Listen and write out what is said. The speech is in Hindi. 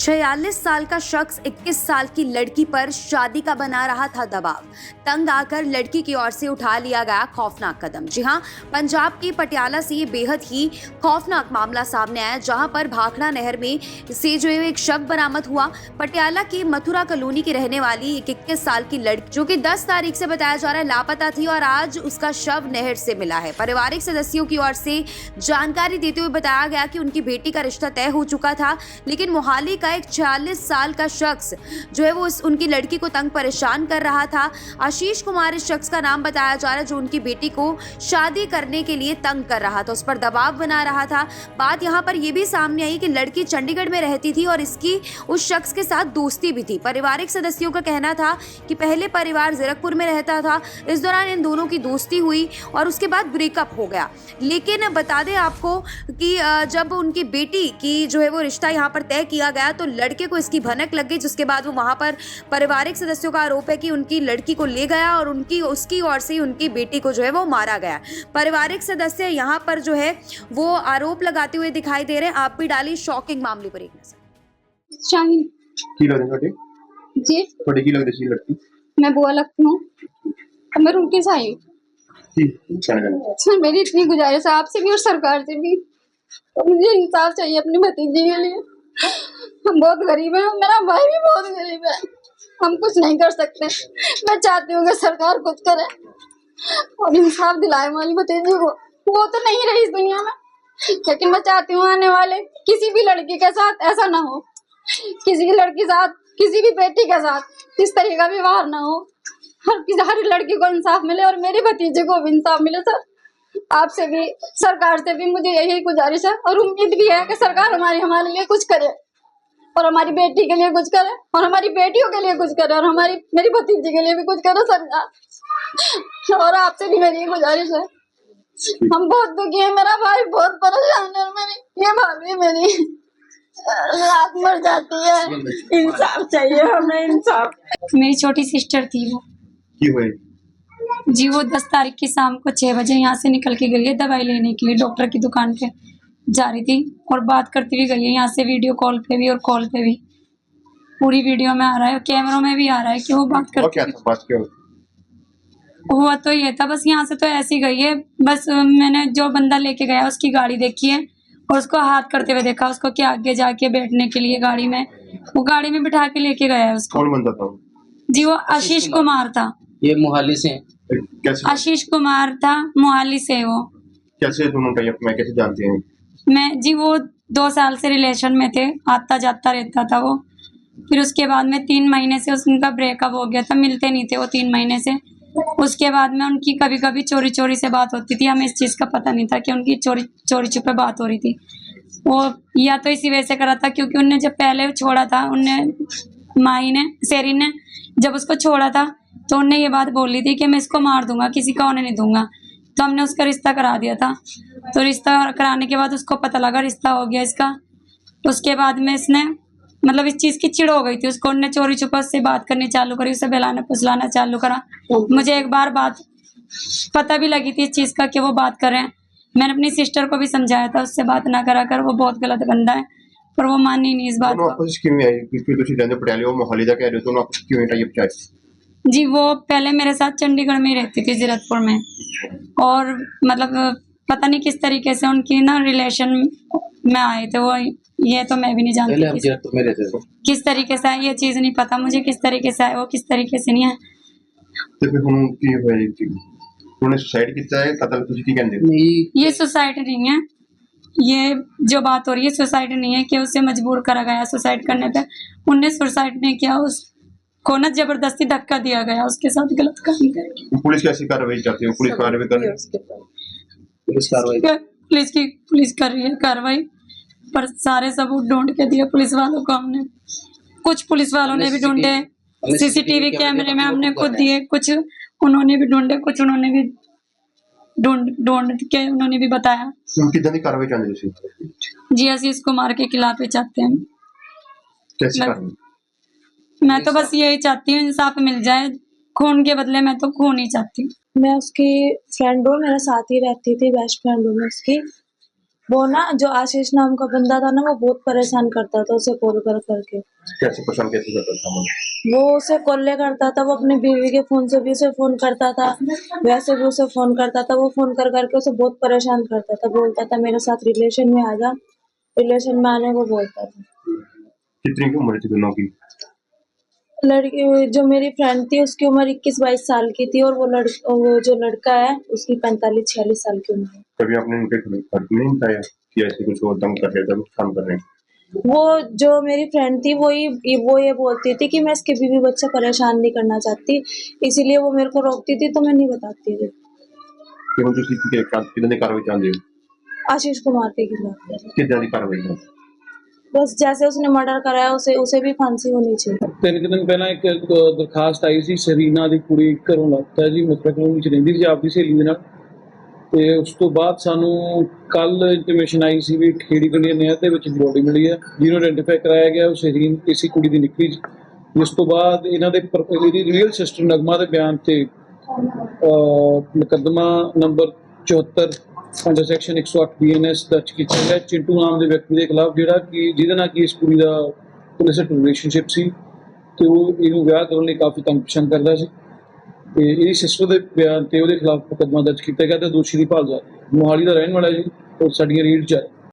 46 साल का शख्स 21 साल की लड़की पर शादी का बना रहा था दबाव। तंग आकर लड़की की ओर से उठा लिया गया खौफनाक कदम। जी हां, पंजाब के पटियाला से ये बेहद ही खौफनाक मामला सामने आया, जहां पर भाखड़ा नहर में से जो एक शव बरामद हुआ। पटियाला की मथुरा कॉलोनी की रहने वाली एक 21 साल की लड़की, जो कि 10 तारीख से बताया जा रहा है लापता थी, और आज उसका शव नहर से मिला है। पारिवारिक सदस्यों की ओर से जानकारी देते हुए बताया गया कि उनकी बेटी का रिश्ता तय हो चुका था, लेकिन मोहाली का एक 46 साल का शख्स जो है वो उनकी लड़की को तंग परेशान कर रहा था। आशीष कुमार इस शख्स का नाम बताया जा रहा है, जो उनकी बेटी को शादी करने के लिए तंग कर रहा था, उस पर दबाव बना रहा था। बात यहाँ पर यह भी सामने आई कि लड़की चंडीगढ़ में रहती थी और इसकी उस शख्स के साथ दोस्ती भी थी। पारिवारिक सदस्यों का कहना था कि पहले परिवार जीरकपुर में रहता था, इस दौरान इन दोनों की दोस्ती हुई और उसके बाद ब्रेकअप हो गया। लेकिन बता दें आपको कि जब उनकी बेटी की जो है वो रिश्ता यहाँ पर तय किया गया तो लड़के को इसकी भनक लग गई, जिसके बाद वो वहाँ पर पारिवारिक सदस्यों का आरोप है कि उनकी लड़की को ले गया और उसकी ओर से उनकी बेटी को जो है वो मारा गया। पारिवारिक सदस्य यहाँ पर जो है वो आरोप लगाते हुए दिखाई दे रहे हैं। आप भी डाली शॉकिंग मामले पर एक नजर। शाहीन की लगती है जी, थोड़ी की लगती है लड़की मैं बुआ लगती हूँ। मैं रूटी से आई की क्या है मेरी इतनी गुजारिश है आपसे भी और सरकार से भी, तो मुझे इंसाफ चाहिए अपनी भतीजी के लिए। हम बहुत गरीब हैं, मेरा भाई भी बहुत गरीब है, हम कुछ नहीं कर सकते। मैं चाहती हूँ कि सरकार कुछ करे और इंसाफ दिलाए हमारी भतीजी को। वो तो नहीं रही इस दुनिया में, लेकिन मैं चाहती हूँ आने वाले किसी भी लड़की के साथ ऐसा ना हो, किसी की लड़की साथ, किसी भी बेटी के साथ इस तरह का व्यवहार ना हो। हर लड़की को इंसाफ मिले और मेरी भतीजे को भी इंसाफ मिले। सर, आपसे भी सरकार से भी मुझे यही गुजारिश है और उम्मीद भी है कि सरकार हमारे लिए कुछ करे और हमारी बेटी के लिए कुछ करे और हमारी बेटियों के लिए कुछ करे और मेरी भतीजी के लिए भी कुछ करे सरकार। और आपसे भी मेरी गुजारिश है, हम बहुत दुखी है, मेरा भाई बहुत परेशान है, ये भाभी मेरी रात मर जाती है। इंसाफ चाहिए हमें, इंसाफ। मेरी छोटी सिस्टर थी वो की हुई जी, वो 10 तारीख की शाम को 6 बजे यहाँ से निकल के गई है दवाई लेने के लिए, डॉक्टर की दुकान पे जा रही थी और बात करती हुई गई है यहाँ से, वीडियो कॉल पे भी और कॉल पे भी। पूरी वीडियो में आ रहा है, कैमरों में भी आ रहा है कि वो बात करती। क्या था बात क्या हुआ तो ये था, बस यहाँ से तो ऐसी गई है, बस मैंने जो बंदा लेके गया उसकी गाड़ी देखी है और उसको हाथ करते हुए देखा, उसको क्या आगे जाके बैठने के लिए गाड़ी में, वो गाड़ी में बिठा के लेके गया है उसको। कौन बंदा था जी, वो आशीष कुमार था। ये मोहाली से कैसे आशीष कुमार था, मोहाली से। वो कैसे दोनों टाइप में कैसे जानते हैं मैं जी, वो 2 साल से रिलेशन में थे, आता जाता रहता था वो। फिर उसके बाद में 3 महीने से उनका ब्रेकअप हो गया था, मिलते नहीं थे वो 3 महीने से। उसके बाद में उनकी कभी कभी चोरी चोरी से बात होती थी, हमें इस चीज़ का पता नहीं था कि उनकी चोरी छुपे बात हो रही थी। वो या तो इसी वजह से करा था क्योंकि उनने जब पहले छोड़ा था, सेरी ने जब उसको छोड़ा था तो उनने ये बात बोली थी कि मैं इसको मार दूंगा, किसी का होने नहीं दूंगा। तो हमने उसका रिश्ता करा दिया था। तो रिश्ता कराने के बाद उसको पता लगा रिश्ता हो गया इसका। उसके बाद में इसने मतलब इस चीज़ की चिड़ हो गई थी उसको, उनने चोरी छुपा से बात करनी चालू करी, उसे बहलाना फुसलाना चालू करा। मुझे एक बार बात पता भी लगी थी इस चीज़ का कि वो बात कर रहे हैं। मैंने अपनी सिस्टर को भी समझाया था उससे बात ना करा कर, वो बहुत गलत बंदा है, पर वो मानी नहीं इस बात को। आपस क्यों आई क्योंकि ਤੁਸੀਂ ਰਹਿੰਦੇ ਪਟਿਆਲੇ ਉਹ मोहाली ਦਾ कह रहे हो, तो आपस क्यों टाइप चाहे जी, वो पहले मेरे साथ चंडीगढ़ में ही रहती थी, जीरकपुर में, और मतलब पता नहीं किस तरीके से उनकी ना रिलेशन में आए थे वो, ये तो मैं भी नहीं जानती किस तरीके से आए, ये चीज़ नहीं पता मुझे किस तरीके से आए, वो किस तरीके से नहीं आए। तो फिर ਹੁਣ ਕੀ ਹੋਇਆ ਜੀ ਉਹਨੇ ਸੁਸਾइड ਕੀਤਾ है कतल ਤੁਸੀਂ ਕੀ ਕਹਿੰਦੇ ਹੋ ये सुसाइड नहीं है, ये जो बात हो रही है सुसाइड नहीं है कि उसे मजबूर करा गया सुसाइड करने पे। उनने सुसाइड नहीं किया, उसको ना जबरदस्ती धक्का दिया गया उसके साथ गलत काम करके। पुलिस कैसी कार्रवाई चाहती है पुलिस कार्रवाई कर पुलिस कर रही है कार्रवाई, पर सारे सबूत ढूंढ के दिए पुलिस वालों को हमने। कुछ पुलिस वालों ने भी ढूंढे, सीसीटीवी कैमरे में हमने खुद दिए, कुछ उन्होंने भी ढूंढे, कुछ उन्होंने भी ढूंढ के उन्होंने भी बताया। कितना की कार्रवाई चाहते हो जी, आशीष कुमार के खिलाफ ही चाहते हैं। कैसे कार्रवाई? मैं तो बस यही चाहती हूँ इंसाफ मिल जाए, खून के बदले मैं तो खून ही चाहती हूँ। मैं उसकी फ्रेंड हूँ, मेरे साथ ही रहती थी, बेस्ट फ्रेंड हूँ मैं उसकी। वो ना जो आशीष नाम का बंदा था ना, वो बहुत परेशान करता था उसे कॉल कर करके। कैसे परेशान कैसे करता था मतलब? वो उसे कॉल करता था, वो अपनी बीवी के फोन से भी उसे फोन करता था, वैसे भी उसे फोन करता था। वो फोन कर करके उसे बहुत परेशान करता था, बोलता था मेरे साथ रिलेशन में आ जा, रिलेशन में आने को बोलता था। कितनी की उम्र थी दोनों की? लड़की जो मेरी फ्रेंड थी उसकी उम्र 21-22 साल की थी, और वो जो लड़का है उसकी 45-46 साल की उम्र है। कभी आपने उनके घर नहीं बताया कि ऐसे कुछ और तंग कर रहे थे, कुछ काम कर रहे हैं? वो जो मेरी फ्रेंड थी वो ये बोलती थी कि मैं इसके बीवी बच्चे परेशान नहीं करना चाहती, इसीलिए वो मेरे को रोकती थी, तो मैं नहीं बताती थी। कि हम दूसरी कितने कार्रवाई चाहते हो? आशीष कुमार के खिलाफ किस ज्यादा कार्रवाई है? बस जैसे उसने मर्डर कराया उसे भी फांसी होनी चाहिए। 3 ਕੁ ਦਿਨ ਪਹਿਲਾਂ ਇੱਕ ਦਰਖਾਸਤ ਆਈ ਸੀ, ਸਰੀਨਾ ਦੀ ਕੁੜੀ ਘਰੋਂ ਲੱਭਤਾ ਜੀ, ਮਤਲਬ ਕਲੋਨੀ ਚ ਰਹਿੰਦੀ ਸੀ ਆਪਦੀ ਸਹੇਲੀ ਦੇ ਨਾਲ। ਤੇ ਉਸ ਤੋਂ ਬਾਅਦ ਸਾਨੂੰ ਕੱਲ ਇੰਟੀਮੇਸ਼ਨ ਆਈ ਸੀ ਵੀ ਖੇੜੀ ਗੰਢੀਆਂ ਨਹਿਰ ਦੇ ਵਿੱਚ ਬੋਡੀ ਮਿਲੀ ਹੈ, ਜਿਹਨੂੰ ਆਇਡੈਂਟੀਫਾਈ ਕਰਾਇਆ ਗਿਆ ਉਹ ਸਰੀਨ ਇਸੇ ਕੁੜੀ ਦੀ ਨਿਕਲੀ ਜੀ। ਜਿਸ ਤੋਂ ਬਾਅਦ ਇਹਨਾਂ ਦੇ ਇਹਦੀ ਰੀਅਲ ਸਿਸਟਰ ਨਗਮਾ ਦੇ ਬਿਆਨ ਤੇ ਮੁਕੱਦਮਾ ਨੰਬਰ 74 ਅੰਡਰ ਸੈਕਸ਼ਨ 108 BNS ਦਰਜ ਕੀਤਾ ਗਿਆ ਚਿੰਟੂ ਨਾਮ ਦੇ ਵਿਅਕਤੀ ਦੇ ਖਿਲਾਫ, ਜਿਹੜਾ ਕਿ ਜਿਹਦੇ ਨਾਲ ਕਿ ਇਸ ਕੁੜੀ ਦਾ ਇਲਿਸਿਟ ਰਿਲੇਸ਼ਨਸ਼ਿਪ ਸੀ ਤੇ ਉਹ ਇਹਨੂੰ ਵਿਆਹ ਕਰਨ ਲਈ ਕਾਫੀ ਤੰਗ ਪਰੇਸ਼ਾਨ ਕਰਦਾ ਸੀ। ਤੇ ਇਹਦੀ ਸਿਸਟਰ ਦੇ ਬਿਆਨ ਤੇ ਉਹਦੇ ਖਿਲਾਫ ਮੁਕੱਦਮਾ ਦਰਜ ਕੀਤਾ ਗਿਆ ਤੇ ਦੋਸ਼ੀ ਦੀ ਭਾਲ ਜਾਰੀ। ਮੋਹਾਲੀ ਦਾ ਰਹਿਣ ਵਾਲਾ ਜੀ, ਔਰ ਸਾਡੀਆਂ ਰੀਡ 'ਚ ਹੈ।